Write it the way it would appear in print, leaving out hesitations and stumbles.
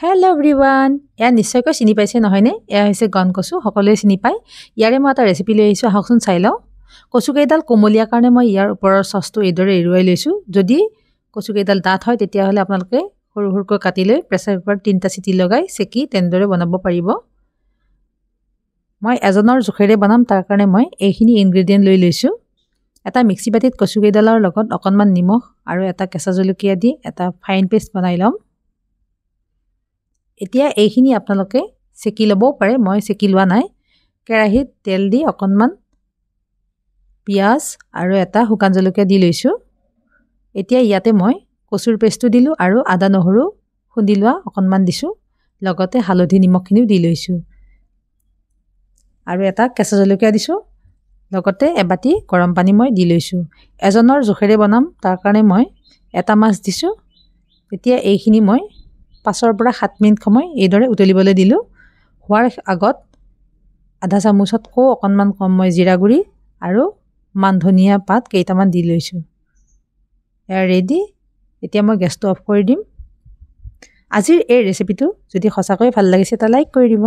Hello' everyone, এয়া নিশ্চয়কৈ চিনি পাইছে নহয়নে? এয়া হৈছে গণ কচু, সকলোৱে চিনি পায়। ইয়াৰে মই এটা ৰেচিপি লৈ আহিছোঁ, আহকচোন চাই লওঁ। কচুকেইডাল কোমলীয়া কাৰণে মই ইয়াৰ ওপৰৰ চচটো এইদৰে এৰুৱাই লৈছোঁ। যদি কচুকেইডাল ডাঠ হয় তেতিয়াহ'লে আপোনালোকে সৰু সৰুকৈ কাটি লৈ প্ৰেছাৰ কুকাৰত 3টা চিটি লগাই চেকি তেনেদৰে বনাব পাৰিব। মই এজনৰ জোখেৰে বনাম, তাৰ কাৰণে মই এইখিনি ইনগ্ৰেডিয়েণ্ট লৈ লৈছোঁ। এটা মিক্সি বাতিত কচুকেইডালৰ লগত অকণমান নিমখ আৰু এটা কেঁচা জলকীয়া দি এটা ফাইন পেষ্ট বনাই ল'ম। এতিয়া এইখিনি আপোনালোকে চেকি ল'বও পাৰে, মই চেকি লোৱা নাই। কেৰাহীত তেল দি অকণমান পিঁয়াজ আৰু এটা শুকান জলকীয়া দি লৈছোঁ। এতিয়া ইয়াতে মই কচুৰ পেষ্টটো দিলোঁ আৰু আদা নহৰু খুন্দি লোৱা অকণমান দিছোঁ, লগতে হালধি নিমখখিনিও দি লৈছোঁ আৰু এটা কেঁচা জলকীয়া দিছোঁ, লগতে এবাটি গৰম পানী মই দি লৈছোঁ। এজনৰ জোখেৰে বনাম, তাৰ কাৰণে মই এটা মাছ দিছোঁ। এতিয়া এইখিনি মই 5ৰ পৰা 7 মিনিট সময় এইদৰে উতলিবলৈ দিলোঁ। হোৱাৰ আগত আধা চামুচতকৈও অকণমান কম মই জিৰা গুড়ি আৰু মান ধনিয়া পাত কেইটামান দি লৈছোঁ। এয়া ৰেডি। এতিয়া মই গেছটো অফ কৰি দিম। আজিৰ এই ৰেচিপিটো যদি সঁচাকৈ ভাল লাগিছে এটা লাইক কৰি দিব।